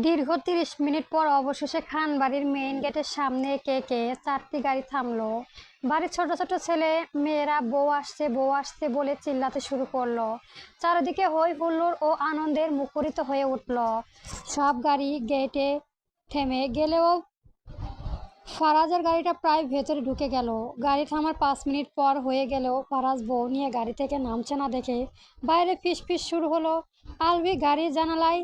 দীর্ঘ ৩০ মিনিট পর অবশেষে খান বাড়ির মেইন গেটের সামনে একে একে ৪টি গাড়ি থামলো। বাড়ির ছোট ছোট ছেলে মেয়েরা বউ আসছে বলে চিল্লাতে শুরু করলো। চারিদিকে হই হুল্লোড় ও আনন্দের মুখরিত হয়ে উঠল। সব গাড়ি গেটে থেমে গেলেও ফারাজের গাড়িটা প্রায় ভেতরে ঢুকে গেল। গাড়ি থামার ৫ মিনিট পর হয়ে গেলেও ফারাজ বউ নিয়ে গাড়ি থেকে নামছে না দেখে বাইরে ফিসফিস শুরু হলো। আলভি গাড়ির জানালায়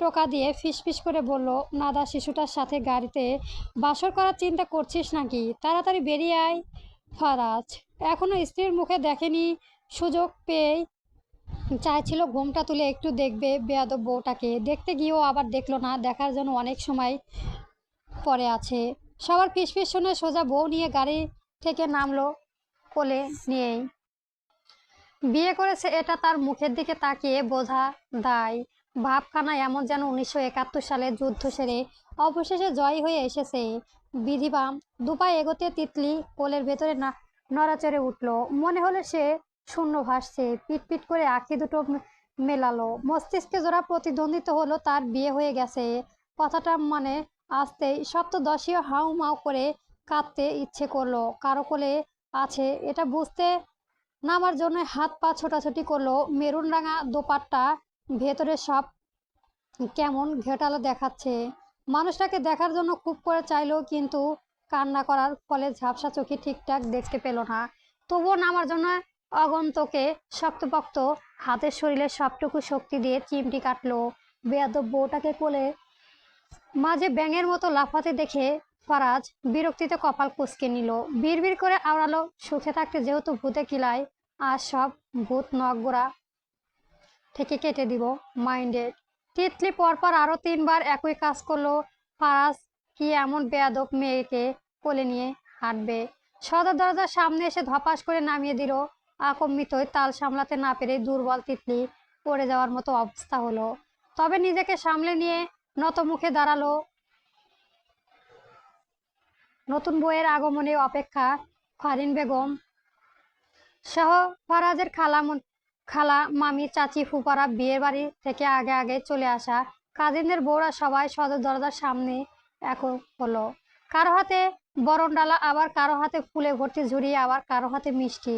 টোকা দিয়ে ফিসফিস করে বলল, নাদা শিশুটার সাথে গাড়িতে বাসর করার চিন্তা করছিস নাকি? তাড়াতাড়ি বেরিয়ে আয়। ফারাজ এখনো স্ত্রীর মুখে দেখেনি, সুযোগ পেয়ে চাইছিল ঘোমটা তুলে একটু দেখবে বেয়াদব বউটাকে। দেখতে গিয়েও আবার দেখলো না, দেখার জন্য অনেক সময় পরে আছে। সবার ফিসফিস শুনে সোজা বউ নিয়ে গাড়ি থেকে নামলো কোলে নিয়েই। বিয়ে করেছে এটা তার মুখের দিকে তাকিয়ে বোঝা দায়। ভাবখানা এমন যেন ১৯৭১ সালে যুদ্ধ সেরে অবশেষে জয় হয়ে এসেছে। বিধিবাম দুপায়ে এগোতে তিতলি কোলের ভেতরে নড়াচড়ে উঠল। মনে হলো সে শূন্য ভাসছে। পিটপিট করে আঁখি দুটো মেলালো। মস্তিষ্কে জোড়া প্রতিদ্বন্দ্বিত হলো তার বিয়ে হয়ে গেছে কথাটা মানে আসতেই সপ্তদশীয় হাউ মাউ করে কাঁদতে ইচ্ছে করলো। কারো কোলে আছে এটা বুঝতে নামার জন্য হাত পা ছোটাছুটি করলো। মেরুন রাঙা দোপাট্টা ভেতরে সব কেমন ঘেটালো দেখাচ্ছে। মানুষটাকে দেখার জন্য খুব করে চাইলো, কিন্তু কান্না করার ফলে ঝাপসা চোখে ঠিকঠাক দেখতে পেল না। তবুও নামার জন্য অগন্তকে শক্তপোক্ত হাতের শরীরে সবটুকু শক্তি দিয়ে চিমটি কাটলো। বেয়াদব বউটাকে কোলে মাঝে ব্যাঙের মতো লাফাতে দেখে ফারাজ বিরক্তিতে কপাল কুঁচকে নিল। বিড়বিড় করে আওড়ালো, সুখে থাকতে যেহেতু ভূতে কিলায়, আর সব ভূত নখগোড়া থেকে কেটে দিব, মাইন্ডেড। তিতলি পরপর আরো ৩ বার একই কাজ করলো। ফারাজ কি এমন বেয়াদব মেয়েকে কোলে নিয়ে হাঁটবে? সদর দরজার সামনে এসে ধপাস করে নামিয়ে দিল। আকম্মিতই তাল সামলাতে না পেরে দুর্বল তিতলি পড়ে যাওয়ার মতো অবস্থা হলো। তবে নিজেকে সামলে নিয়ে নত মুখে দাঁড়ালো। নতুন বইয়ের আগমনে অপেক্ষা ফারিন বেগম সহ ফারাজের খালা মামি চাচি ফুপারা বিয়ের বাড়ি থেকে আগে আগে চলে আসা কাজিনদের বউরা সবাই সদর দরজার সামনে এখন হলো। কারো হাতে বরণ ডালা, আবার কারো হাতে ফুলে ভর্তি ঝুড়ি, আবার কারো হাতে মিষ্টি।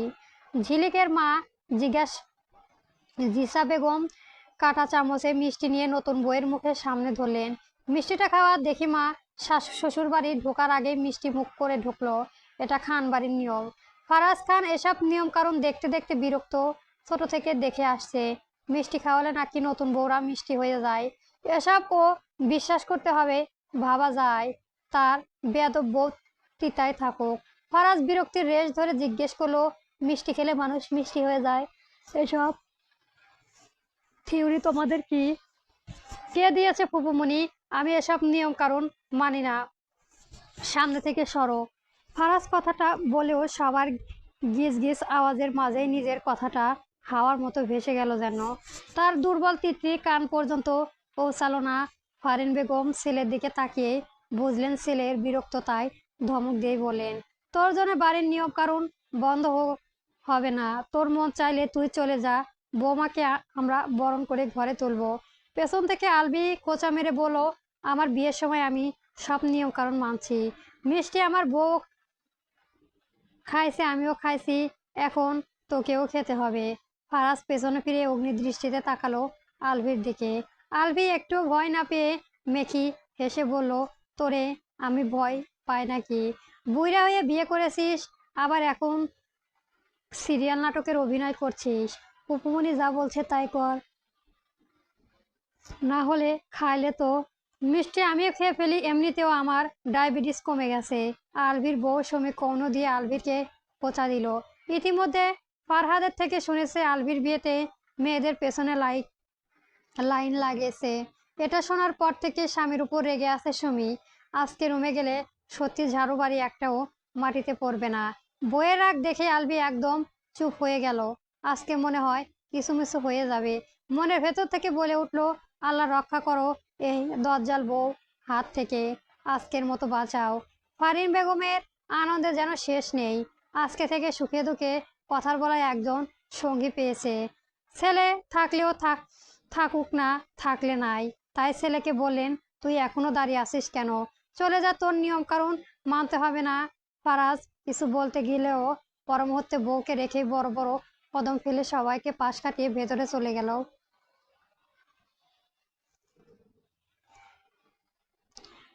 ঝিলিকের মা জিসা বেগম কাঁটা চামচে মিষ্টি নিয়ে নতুন বউয়ের মুখের সামনে ধরলেন। মিষ্টিটা খাওয়া দেখি মা শ্বশুর বাড়ি ঢোকার আগেই মিষ্টি মুখ করে ঢুকলো। এটা খান বাড়ির নিয়ম। ফারাজ খান এসব নিয়ম কারণ দেখতে দেখতে বিরক্ত, ছোট থেকে দেখে আসছে। মিষ্টি খাওয়ালে নাকি নতুন বউরা মিষ্টি হয়ে যায়, এসব ও বিশ্বাস করতে হবে। ভাবা যায় তার বেয়াদব বউ তিতায় থাকুক। ফারাজ বিরক্তির রেশ ধরে জিজ্ঞেস করলো, মিষ্টি খেলে মানুষ মিষ্টি হয়ে যায়, এসব থিওরি তোমাদের কি কে দিয়েছে ফুপুমণি? আমি এসব নিয়ম কারণ মানি না, সামনে থেকে সরো। ফারাজ কথাটা বলেও সবার গিজ গিজ আওয়াজের মাঝেই নিজের কথাটা হাওয়ার মতো ভেসে গেল যেন। তার দুর্বল তিতলি কান পর্যন্ত পৌঁছালো না। ফারিন বেগম ছেলের দিকে তাকিয়ে বুঝলেন ছেলের বিরক্ততায়, ধমক দিয়ে বলেন, তোর জন্য বাড়ির নিয়ম কারণ বন্ধ হবে না। তোর মন চাইলে তুই চলে যা, বৌমাকে আমরা বরণ করে ঘরে তুলবো। পেছন থেকে আলবি খোঁচা মেরে বলল, আমার বিয়ের সময় আমি সব নিয়ম কারণ মানছি। মিষ্টি আমার বউ খাইছে, আমিও খাইছি, এখন তোকেও খেতে হবে। ফারাজ পেছনে ফিরে অগ্নিদৃষ্টিতে তাকালো আলভির দিকে। আলভি একটু ভয় না পেয়ে মেখি হেসে বলল, তোরে আমি ভয় পাই নাকি? বুইড়া হয়ে বিয়ে করেছিস, আবার এখন সিরিয়াল নাটকের অভিনয় করছিস। উপমনি যা বলছে তাই কর, না হলে খাইলে তো মিষ্টি আমিও খেয়ে ফেলি, এমনিতেও আমার ডায়াবেটিস কমে গেছে। আলভির বউ সমী কৌন দিয়ে আলভিরকে পোঁচা দিল। ইতিমধ্যে ফারহাদের থেকে শুনেছে আলভির বিয়েতে মেয়েদের পেছনে লাইন লাগিয়েছে। এটা শোনার পর থেকে স্বামীর উপর রেগে আছে সুমি। আজকে রুমে গেলে সত্যি ঝাড়ু বাড়ি একটাও মাটিতে পড়বে না। বইয়ের রাগ দেখে আলভি একদম চুপ হয়ে গেল। আজকে মনে হয় কিছুমিছু হয়ে যাবে। মনের ভেতর থেকে বলে উঠল, আল্লাহ রক্ষা করো এই দজ্জাল বউ হাত থেকে, আজকের মতো বাঁচাও। ফারিন বেগমের আনন্দে যেন শেষ নেই। আজকে থেকে সুখে দুঃখে কথার বলায় একজন সঙ্গী পেয়েছে। ছেলে থাকলেও থাকুক, না থাকলে নাই। তাই ছেলেকে বললেন, তুই এখনো দাঁড়িয়ে আছিস কেন? চলে যা, তোর নিয়ম কানুন মানতে হবে না। ফারাজ কিছু বলতে গেলেও পর মুহূর্তে বউকে রেখে বড় বড় কদম ফেলে সবাইকে পাশ কাটিয়ে ভেতরে চলে গেল।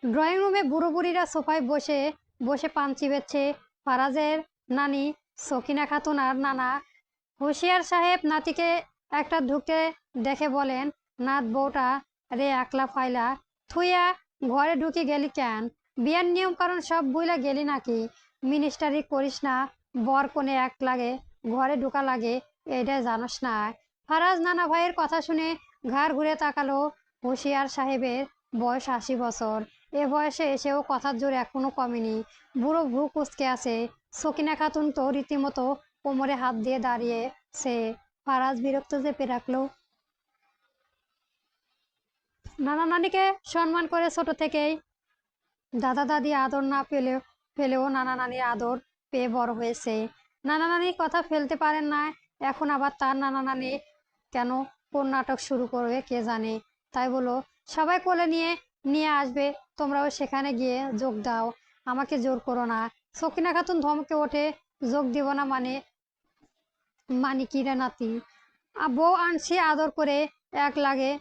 ড্রয়িং রুমে বুড়ো বুড়িরা সোফায় বসে বসে পান চিবেচ্ছে। ফারাজের নানি সকিনা খাতুন আর নানা হুঁশিয়ার সাহেব নাতিকে একটা ঢুকতে দেখে বলেন, নাত বউটা রে একলা ফাইলা থুইয়া ঘরে ঢুকে গেলি কেন? বিয়ার নিয়ম কারণ সব বুইলা গেলি নাকি? মিনিস্টারি করিস না, বর কোনে এক লাগে ঘরে ঢুকা লাগে, এইটা জানোস না? ফারাজ নানা ভাইয়ের কথা শুনে ঘাড় ঘুরে তাকালো। হুঁশিয়ার সাহেবের বয়স 80 বছর। এ বয়সে এসেও কথার জোর এখনো কমেনি। বুড়ো ভ্রু কুঁচকে আছে। সকিনা খাতুন তো রীতিমতো কোমরে হাত দিয়ে দাঁড়িয়ে সে। ফারাজ বিরক্ত চেপে রাখলো। নানা নানিকে সম্মান করে ছোট থেকেই। দাদা দাদি আদর না পেলেও নানা নানির আদর পেয়ে বড় হয়েছে। নানা নানির কথা ফেলতে পারেন না। এখন আবার তার নানা নানি কেন কোন নাটক শুরু করবে কে জানে। তাই বলো, সবাই কোলে নিয়ে নিয়ে আসবে, তোমরাও সেখানে গিয়ে যোগ দাও, আমাকে জোর করো না। সকিনা খাতুন ধমকে ওঠে, যোগ দিব না মানে? মানি কি রে নাতি? বউ আনছি আদর করে, এক লাগে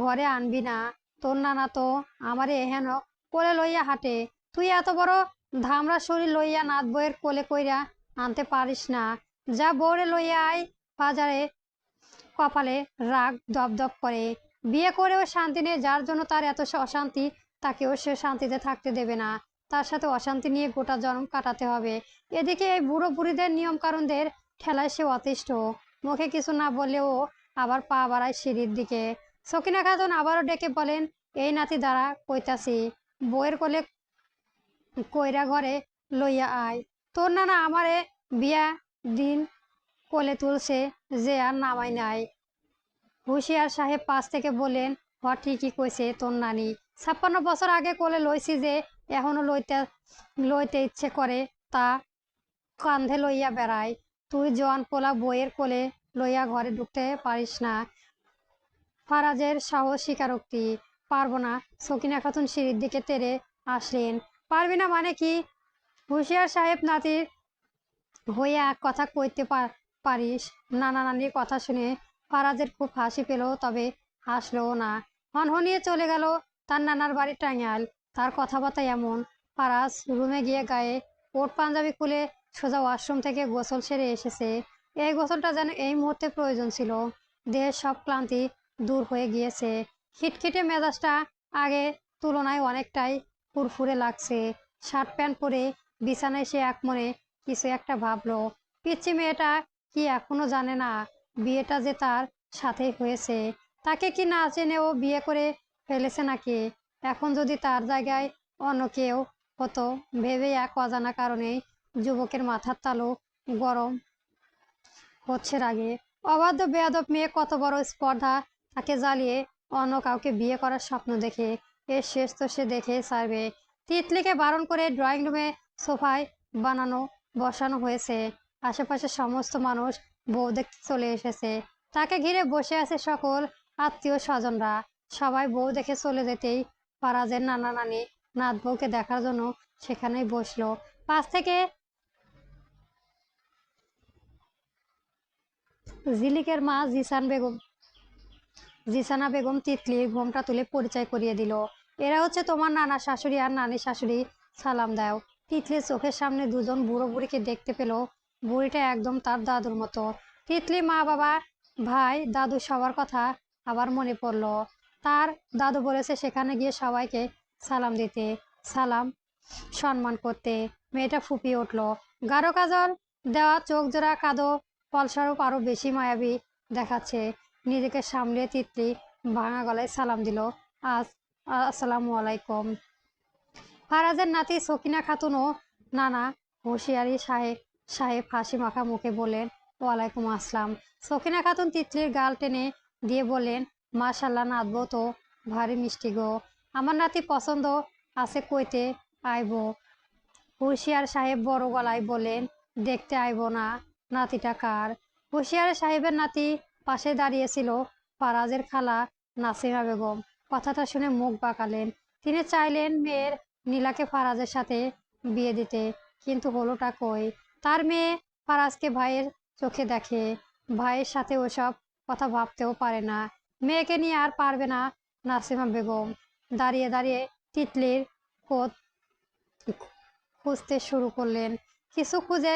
ঘরে আনবি না? তোর নানা তো আমারে এহেন কোলে লইয়া হাঁটে, তুই এত বড় ধামরা শরীর লইয়া নাত বউয়ের কোলে কইরা আনতে পারিস না? যা বউরে লইয়া আয় বাজারে। কপালে রাগ দপদপ করে। বিয়ে করেও শান্তি নেই, যার জন্য তার এত অশান্তি তাকেও সে শান্তিতে থাকতে দেবে না। তার সাথে অশান্তি নিয়ে গোটা জন্ম কাটাতে হবে। এদিকে এই বুড়ো বুড়িদের নিয়ম কানুনদের ঠেলায় সে অতিষ্ঠ। মুখে কিছু না বললেও আবার পা বাড়ায় সিঁড়ির দিকে। সকিনা খাতুন আবারও ডেকে বলেন, এই নাতি দ্বারা কইতাছি, বউয়ের কোলে কইরা ঘরে লইয়া আয়। তোর নানা আমারে বিয়া দিন কোলে তুলছে, যে আর নামাই নাই। হুঁশিয়ার সাহেব পাশ থেকে বললেন, হ ঠিকই কইছে তোর নানি, 56 বছর আগে কোলে লইছি যে এখনো লইতে লইতে ইচ্ছে করে তা কান্ধে লইয়া বেড়ায়। তুই জোয়ান পোলা বইয়ের কোলে লইয়া ঘরে ঢুকতে পারিস না? ফারাজের সাহস স্বীকারোক্তি। পারবো না। সকিনা খাতুন সিঁড়ির দিকে তেড়ে আসলেন। পারবি না মানে কি? হুঁশিয়ার সাহেব নাতির হইয়া এক কথা কইতে পারিস? নানা নানির কথা শুনে ফারাজের খুব হাসি পেল, তবে হাসলোও না। হনহনিয়ে চলে গেল তার নানার বাড়ি টাঙ্গাইল। তার কথাবার্তা এমন। ফারাজ রুমে গিয়ে গায়ে কোট পাঞ্জাবি খুলে সোজা ওয়াশরুম থেকে গোসল সেরে এসেছে। এই গোসলটা যেন এই মুহূর্তে প্রয়োজন ছিল। দেহের সব ক্লান্তি দূর হয়ে গিয়েছে। খিটখিটে মেজাজটা আগে তুলনায় অনেকটাই ফুরফুরে লাগছে। শার্ট প্যান্ট পরে বিছানায় সে একমনে কিছু একটা ভাবলো। পিচ্চি মেয়েটা কি এখনো জানে না বিয়েটা যে তার সাথেই হয়েছে? তাকে কি না জেনে ও বিয়ে করে ফেলেছে নাকি? এখন যদি তার জায়গায় অন্য কেউ হতো ভেবে এক অজানা কারণে যুবকের মাথার তালু গরম হচ্ছে রাগে। অবাধ্য বেয়াদব মেয়ে কত বড় স্পর্ধা তাকে জ্বালিয়ে অন্য কাউকে বিয়ে করার স্বপ্ন দেখে। এর শেষ তো সে দেখে ছাড়বে। তিতলিকে বারণ করে ড্রয়িং রুমে সোফায় বানানো বসানো হয়েছে। আশেপাশে সমস্ত মানুষ বউ দেখতে চলে এসেছে। তাকে ঘিরে বসে আছে সকল আত্মীয় স্বজনরা। সবাই বউ দেখে চলে যেতেই ফারাজের নানা নানি নাত বউকে দেখার জন্য সেখানেই বসলো। পাশ থেকে ঝিলিকের মা জিসানা বেগম তিতলির ঘোমটা তুলে পরিচয় করিয়ে দিল। এরা হচ্ছে তোমার নানা শাশুড়ি আর নানি শাশুড়ি, সালাম দাও। তিতলির চোখের সামনে দুজন বুড়ো বুড়িকে দেখতে পেল। বুড়িটা একদম তার দাদুর মতো। তিতলি মা বাবা ভাই দাদু সবার কথা আবার মনে পড়ল। তার দাদু বলেছে সেখানে গিয়ে সবাইকে সালাম দিতে, সালাম সম্মান করতে। মেয়েটা ফুপিয়ে উঠল। গাঢ় কাজল দেওয়া চোখ জোড়া কাদো ফলস্বরূপ আরো বেশি মায়াবী দেখাচ্ছে। নিজেকে সামলে তিতলি ভাঙা গলায় সালাম দিল, আসসালামু আলাইকুম। ফারাজের নাতি সকিনা খাতুন ও নানা হুঁশিয়ারি সাহেব হাসি মাখা মুখে বললেন, ওয়ালাইকুম আসসালাম। সকিনা খাতুন তিতলির গাল টেনে দিয়ে বললেন, মাশাল্লাহ নাতবো তো ভারী মিষ্টি গো। আমার নাতি পছন্দ আছে কইতে আইব। হুঁশিয়ার সাহেব বড় গলায় বললেন, দেখতে আইব না? নাতিটা কার? হুঁশিয়ার সাহেবের নাতি পাশে দাঁড়িয়েছিল ফারাজের খালা নাসিমা বেগম। কথাটা শুনে মুখ বাঁকালেন। তিনি চাইলেন মেয়ের নীলাকে ফারাজের সাথে বিয়ে দিতে, কিন্তু হলোটা কই? তার মেয়ে ফারাজকে ভাইয়ের চোখে দেখে, ভাইয়ের সাথে ওসব কথা ভাবতেও পারে না। মেয়েকে নিয়ে আর পারবে না। নাসিমা বেগম দাঁড়িয়ে দাঁড়িয়ে তিতলির খোঁজ খুঁজতে শুরু করলেন। কিছু খুঁজে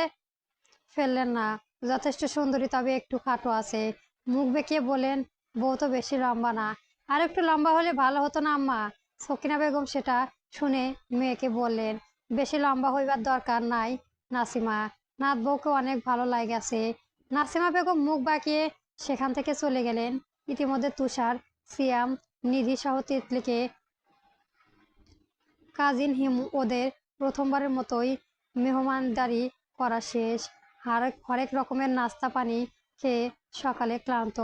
ফেললেন না। যথেষ্ট সুন্দরী, তবে একটু খাটো আছে। মুখ বেঁকিয়ে বলেন, বউ তো বেশি লম্বা না। আর একটু লম্বা হলে ভালো হতো না আম্মা? সকিনা বেগম সেটা শুনে মেয়েকে বললেন, বেশি লম্বা হইবার দরকার নাই নাসিমা, নাত বউকে অনেক ভালো লাগেছে। নাসিমা বেগম মুখ বাঁকিয়ে সেখান থেকে চলে গেলেন। ইতিমধ্যে তুষার, সিয়াম, নিধি সহ তিতলিকে, কাজিন হিমু ওদের প্রথমবারের মতোই মেহমানদারি করা শেষ। হরেক রকমের নাস্তা পানি খেয়ে সকালে ক্লান্ত।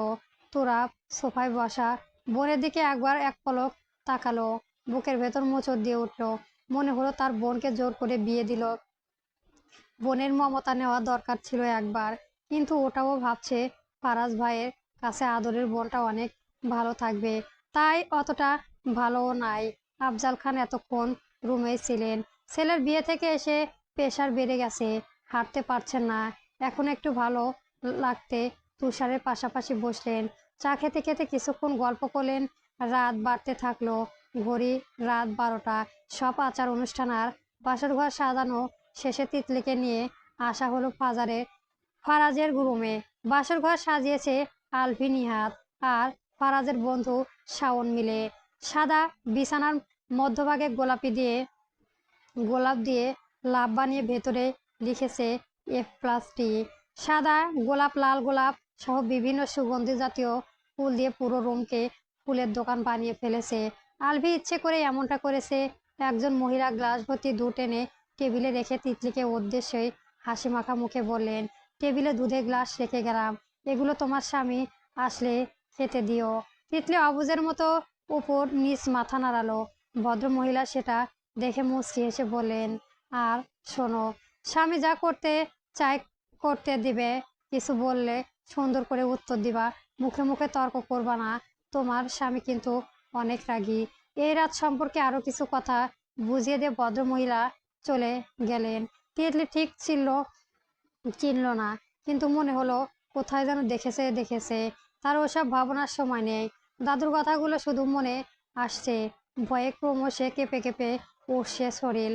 তোরা সোফায় বসা বোনের দিকে একবার এক পলক তাকালো। বুকের ভেতর মোচড় দিয়ে উঠল। মনে হলো তার বোনকে জোর করে বিয়ে দিল। বোনের মমতা নেওয়া দরকার ছিল একবার, কিন্তু ওটাও ভাবছে ফারাজ ভাইয়ের কাছে আদরের বোনটা অনেক ভালো থাকবে। তাই অতটা ভালোও নাই। আফজাল খান এতক্ষণ রুমেই ছিলেন। ছেলের বিয়ে থেকে এসে প্রেশার বেড়ে গেছে, হাঁটতে পারছেন না। এখন একটু ভালো লাগতে তুষারের পাশাপাশি বসলেন। চা খেতে খেতে কিছুক্ষণ গল্প করলেন। রাত বাড়তে থাকলো। ঘড়ি রাত 12টা। সব আচার অনুষ্ঠান আর বাসর ঘর সাজানো শেষে তিতলিকে নিয়ে আসা হলো ফারাজের রুমে। বাসর ঘর সাজিয়েছে আলভি, নিহাত আর ফারাজের বন্ধু শাওন মিলে। সাদা বিছানার মধ্যভাগে গোলাপ দিয়ে লাভ বানিয়ে ভেতরে লিখেছে F+T। সাদা গোলাপ, লাল গোলাপ সহ বিভিন্ন সুগন্ধি জাতীয় ফুল দিয়ে পুরো রুমকে ফুলের দোকান বানিয়ে ফেলেছে। আলভি ইচ্ছে করে এমনটা করেছে। একজন মহিলা গ্লাস ভর্তি দুধ এনে টেবিলে রেখে তিতলিকে উদ্দেশ্যে হাসি মাখা মুখে বললেন, টেবিলে দুধের গ্লাস রেখে গেলাম, এগুলো তোমার স্বামী আসলে খেতে দিও। তিতলি অবুঝের মতো উপর নিচ মাথা নাড়ালো। ভদ্র মহিলা সেটা দেখে মুচকি হেসে বললেন, আর শোনো, স্বামী যা করতে চাই করতে দিবে, কিছু বললে সুন্দর করে উত্তর দিবা, মুখে মুখে তর্ক করবা না। তোমার স্বামী কিন্তু অনেক রাগী। এই রাত সম্পর্কে আরো কিছু কথা বুঝিয়ে দিয়ে ভদ্র মহিলা চলে গেলেন। তিতলি ঠিক চিনল না, কিন্তু মনে হলো কোথায় যেন দেখেছে। তার ওসব ভাবনার সময় নেই। দাদুর কথাগুলো শুধু মনে আসছে। ভয়ে ক্রমশে কেঁপে কেঁপে উঠছে শরীর।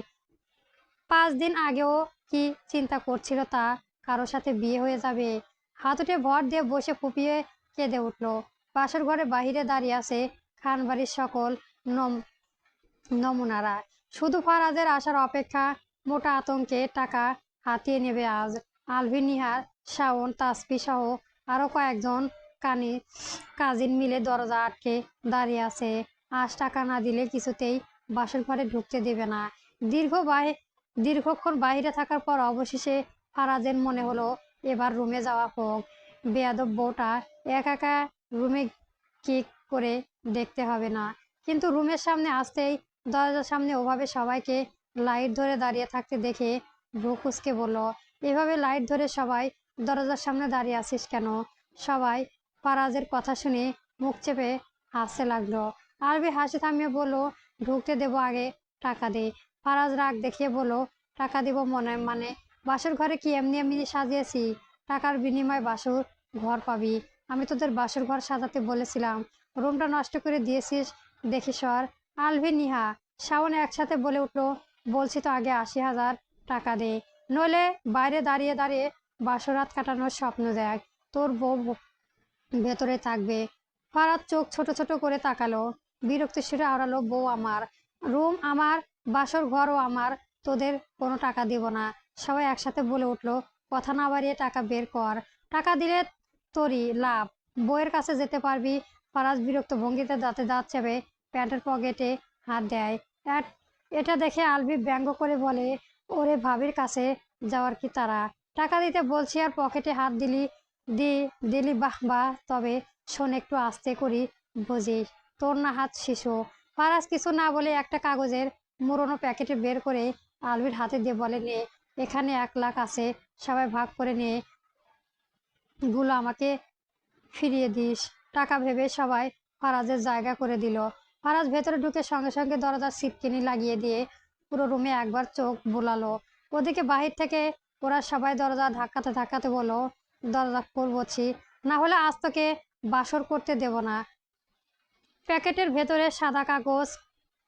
5 দিন আগেও কি চিন্তা করছিল তা কারোর সাথে বিয়ে হয়ে যাবে? হাতুড়ে ভর দিয়ে বসে ফুপিয়ে কেঁদে উঠল। বাসর ঘরে বাহিরে দাঁড়িয়ে আছে খানবাড়ির সকল নমুনারা। শুধু ফারাজের আসার অপেক্ষা। মোটা আতঙ্কে টাকা হাতিয়ে নেবে আজ। আলভি, নিহার, শাওন, তাসফি সহ আরো কয়েকজন কাজিন মিলে দরজা আটকে দাঁড়িয়ে আছে। আজ টাকা না দিলে কিছুতেই বাসর ঘরে ঢুকতে দেবে না। দীর্ঘক্ষণ বাইরে থাকার পর অবশেষে ফারাজের মনে হলো এবার রুমে যাওয়া হোক। বেয়াদব বউটা একা একা রুমে কি করে দেখতে হবে না। কিন্তু রুমের সামনে আসতেই দরজার সামনে ওভাবে সবাইকে লাইট ধরে দাঁড়িয়ে থাকতে দেখে ভ্রু কুঁচকে বলল, এভাবে লাইট ধরে সবাই দরজার সামনে দাঁড়িয়ে আছিস কেন? সবাই ফারাজের কথা শুনে মুখ চেপে হাসতে লাগলো। আরবি হাসি থামিয়ে বলল, ঢুকতে দেবো, আগে টাকা দে। ফারাজ রাগ দেখিয়ে বলল, টাকা দিব মানে? বাসর ঘরে কি এমনি এমনি সাজিয়েছি? টাকার বিনিময়ে বাসর ঘর পাবি। আমি তোদের বাসর ঘর সাজাতে বলেছিলাম, রুমটা নষ্ট করে দিয়েছিস দেখি সর। আলভি, নিহা, শাওন একসাথে বলে উঠলো, বলছি তো আগে 80,000 টাকা দে, নইলে বাইরে দাঁড়িয়ে দাঁড়িয়ে বাসরাত কাটানোর স্বপ্ন দেখ, তোর বউ ভেতরে থাকবে। ফারাজ চোখ ছোট ছোট করে তাকালো। বিরক্তি সুরে আওড়ালো, বউ আমার, রুম আমার, বাসর ঘরও আমার, তোদের কোনো টাকা দিব না। সবাই একসাথে বলে উঠলো, কথা না বাড়িয়ে টাকা বের কর। টাকা দিলে তোরই লাভ, বউয়ের কাছে যেতে পারবি। ফারাজ বিরক্ত ভঙ্গিতে দাঁতে দাঁত চেপে প্যান্টের পকেটে হাত দেয়। এটা দেখে আলবি ব্যঙ্গ করে বলে, ওরে ভাবির কাছে যাওয়ার কি তারা? টাকা দিতে বলছি আর পকেটে হাত দিলি, বাহ বাহ, তবে শোন, একটু আস্তে করি বুঝিস, তোর না হাত শিশু। ফারাজ কিছু না বলে একটা কাগজের মুড়োনো প্যাকেটে বের করে আলবির হাতে দিয়ে বলে, নে, এখানে 1 লাখ আছে, সবাই ভাগ করে নে, গুলো আমাকে ফিরিয়ে দিস। টাকা ভেবে সবাই ফারাজের জায়গা করে দিল। ফারাজ ভেতরে ঢুকে সঙ্গে সঙ্গে দরজার সিটকিনি লাগিয়ে দিয়ে পুরো রুমে একবার চোখ বুলালো। ওদিকে বাহির থেকে ওরা সবাই দরজা ধাক্কাতে ধাক্কাতে বলল, দরজা খুলবছি, না হলে আজ তোকে বাসর করতে দেব না। প্যাকেটের ভেতরে সাদা কাগজ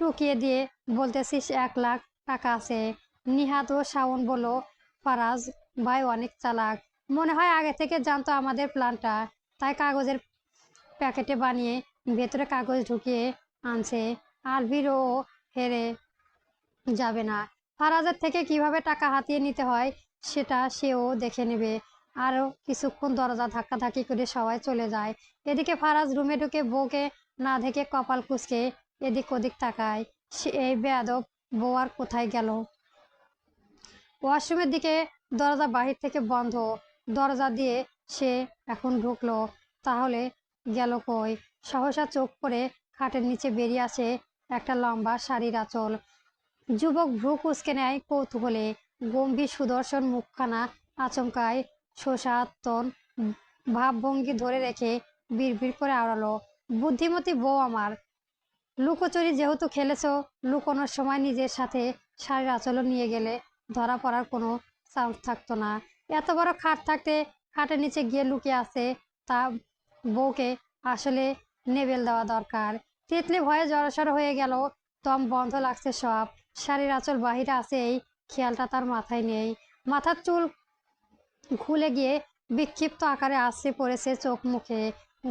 টুকিয়ে দিয়ে বলতেছিস 1 লাখ টাকা আছে। নিহাত ও শাওন বলল, ফারাজ ভাই অনেক চালাক, মনে হয় আগে থেকে জানতো আমাদের প্ল্যানটা, তাই কাগজের প্যাকেটে বানিয়ে ভেতরে কাগজ ঢুকিয়ে আনছে। আলভির ও হেরে যাবে না। ফারাজের থেকে কিভাবে টাকা হাতিয়ে নিতে হয় সেটা সেও দেখে নেবে। আরও কিছুক্ষণ দরজা ধাক্কাধাক্কি করে সবাই চলে যায়। এদিকে ফারাজ রুমে ঢুকে বউকে না দেখে কপাল কুঁচকে এদিক ওদিক তাকায়। সে এই বেয়াদব বউ আর কোথায় গেল? ওয়াশরুমের দিকে দরজা বাহির থেকে বন্ধ। দরজা দিয়ে সে এখন ঢুকলো, তাহলে গেল কই? সহসা চোখ করে খাটের নিচে বেরিয়ে আসে একটা লম্বা শাড়ির আঁচল। যুবক ভ্রু কুঁচকে নেয় কৌতূহলে। গম্ভীর সুদর্শন মুখখানা আচমকায় শোষাত্মন ভাবভঙ্গি ধরে রেখে বিড়বিড় করে আওড়ালো, বুদ্ধিমতী বউ আমার, লুকোচুরি যেহেতু খেলেছো, লুকোনোর সময় নিজের সাথে শাড়ির আঁচলও নিয়ে গেলে ধরা পড়ার কোনো চান্স থাকতো না। এত বড় খাট থাকতে খাটের নিচে গিয়ে লুকিয়ে আছে, তা বউকে আসলে নেবেল দেওয়া দরকার। তিতলি ভয়ে জড়সড় হয়ে গেল, দম বন্ধ লাগছে সব। শাড়ির আঁচল বাহিরে আছে এই খেয়ালটা তার মাথায় নেই। মাথার চুল খুলে গিয়ে বিক্ষিপ্ত আকারে আছড়ে পড়েছে চোখ মুখে।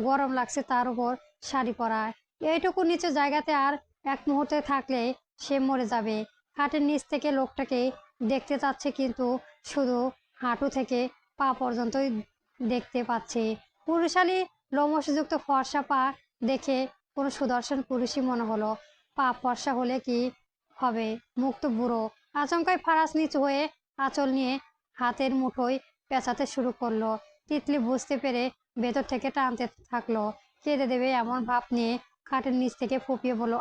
গরম লাগছে তার উপর শাড়ি পরায়। এইটুকু নিচু জায়গাতে আর এক মুহূর্তে থাকলে সে মরে যাবে। খাটের নিচ থেকে লোকটাকে দেখতে চাচ্ছে, কিন্তু শুধু হাঁটু থেকে পা পর্যন্তই দেখতে পাচ্ছে। পুরুষালী লোমশযুক্ত ফর্সা পা দেখে কোনো সুদর্শন পুরুষই মনে হলো। পা ফর্সা হলে কি হবে, মুখ তো বুড়ো। আচমকাই ফারাজ নিচু হয়ে আঁচল নিয়ে হাতের মুঠোয় পেঁচাতে শুরু করলো। তিতলি বুঝতে পেরে ভেতর থেকে টানতে থাকলো। কেঁদে দেবে এমন ভাব নিয়ে খাটের নিচ থেকে ফুপিয়ে বলল,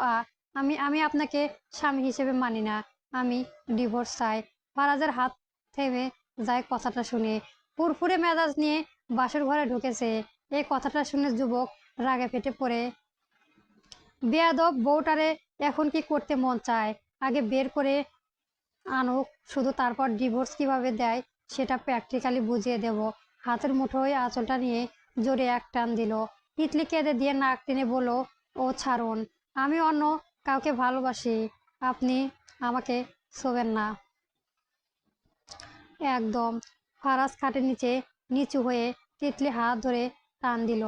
আমি আমি আপনাকে স্বামী হিসেবে মানি না, আমি ডিভোর্স চাই। ফারাজের হাত থেমে যায় কথাটা শুনে। ফুরফুরে মেজাজ নিয়ে বাসর ঘরে ঢুকেছে। এই কথাটা শুনে যুবক রাগে ফেটে পড়ে, বেয়াদব বউটারে এখন কি করতে মন চায়, আগে বের করে আনুক, শুধু তারপর ডিভোর্স কিভাবে দেয় সেটা প্র্যাকটিক্যালি বুঝিয়ে দেব। হাতের মুঠোয় আঁচলটা নিয়ে জোরে এক টান দিল। তিতলি কেঁদে দিয়ে নাক টেনে বলল, ও ছাড়ুন, আমি অন্য কাউকে ভালোবাসি, আপনি আমাকে ছোবেন না একদম। ফারাজ খাটের নিচে নিচু হয়ে তিতলি হাত ধরে টান দিল।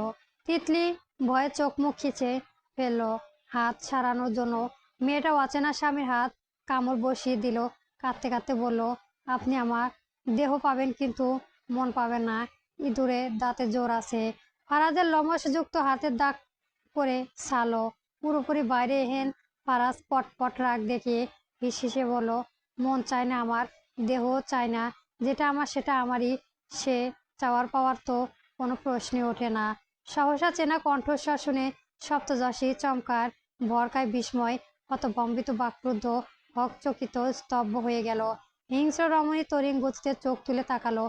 তিতলি ভয়ে চোখ মুখ খিচে ফেলল। হাত সারানোর জন্য মেয়েটাও অচেনা স্বামীর হাত কামড় বসিয়ে দিল। কাঁদতে কাঁদতে বলল, আপনি আমার দেহ পাবেন কিন্তু মন পাবেন না, ইঁদুরে দাঁতে জোর আছে। ফারাজের লোমশযুক্ত হাতের দাগ করে ছালো পুরোপুরি বাইরে এহেন। ফারাজ পটপট রাগ দেখিয়ে হিসে বলল, মন চায় না আমার, দেহও চায় না, যেটা আমার সেটা আমারই, সে চাওয়ার পাওয়ার তো কোনো প্রশ্নই ওঠে না। সহসা চেনা কণ্ঠস্বর শুনে সপ্তদশী চমকার ভরকায় বিস্ময় হতভম্বিত বাক্রুদ্ধ হকচকিত স্তব্ধ হয়ে গেল। হিংস্র রমণী তরিং গতিতে চোখ তুলে তাকালো।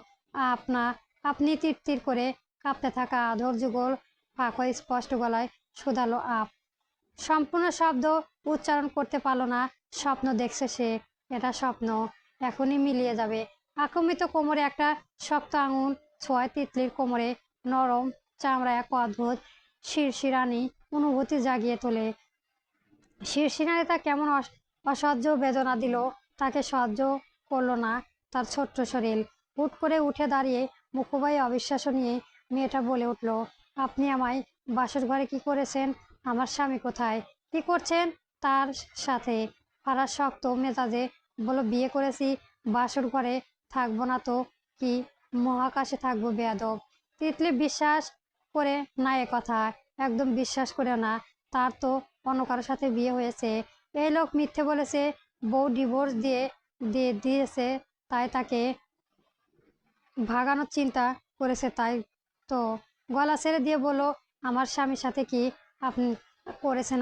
আপনি তীর তীর করে কাঁপতে থাকা আধর যুগল ফাঁকয় স্পষ্ট গলায় শোধালো, সম্পূর্ণ শব্দ উচ্চারণ করতে পারল না। স্বপ্ন দেখছে সে, এটা স্বপ্ন, এখনই মিলিয়ে যাবে। আক্রমিত কোমরে একটা শক্ত আঙুল ছোঁয়ায় তিতলির কোমরে নরম চামড়া এক অদ্ভুত শিরশিরানি অনুভূতি জাগিয়ে তোলে। শিরশিরানিটা কেমন অসহ্য বেদনা দিল, তাকে সহ্য করলো না তার ছোট্ট শরীর। হুট করে উঠে দাঁড়িয়ে মুখবাই অবিশ্বাস নিয়ে মেয়েটা বলে উঠল, আপনি আমায় বাসর ঘরে কি করেছেন? আমার স্বামী কোথায়? কি করছেন তার সাথে? ফারাজ শক্ত মেজাজে বলল, বিয়ে করেছি, বাসর ঘরে থাকবো না তো কি মহাকাশে থাকবো বেয়াদব। তিতলি বিশ্বাস করে না, এ কথা একদম বিশ্বাস করে না। তার তো অন্য কারোর সাথে বিয়ে হয়েছে। এই লোক মিথ্যে বলেছে, বউ ডিভোর্স দিয়েছে, তাই তাকে ভাগানোর চিন্তা করেছে, তাই তো। গলা ছেড়ে দিয়ে বলল, আমার স্বামীর সাথে কি আপনি করেছেন?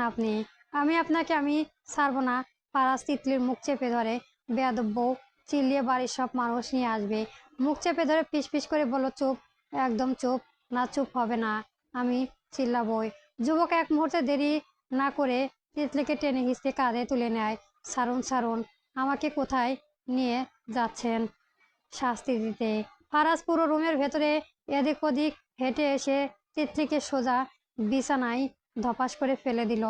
আমি আপনাকে আমি ছাড়বো না। ফারাজ তিতলির মুখ চেপে ধরে, বেয়াদব বউ, চিল্লিয়ে বাড়ির সব মানুষ নিয়ে আসবে। মুখ চেপে ধরে ফিস করে বলল, চুপ, একদম চুপ, না চুপ হবে না, আমি চিল্লাবই। যুবক এক মুহূর্তে দেরি না করে তিতলিকে টেনে হিঁচড়ে কাঁধে তুলে নেয়। ছাড়ুন ছাড়ুন, আমাকে কোথায় নিয়ে যাচ্ছেন? শাস্তি দিতে। ফারাজ পুরো রুমের ভেতরে এদিক ওদিক হেঁটে এসে তিতলিকে সোজা বিছানায় ধপাস করে ফেলে দিল।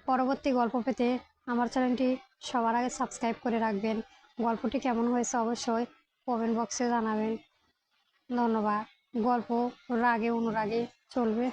পরবর্তী গল্প পেতে আমার চ্যানেলটি সবার আগে সাবস্ক্রাইব করে রাখবেন। গল্পটি কেমন হয়েছে অবশ্যই কমেন্ট বক্সে জানাবেন। ধন্যবাদ। গল্প রাগে অনুরাগে চলবে।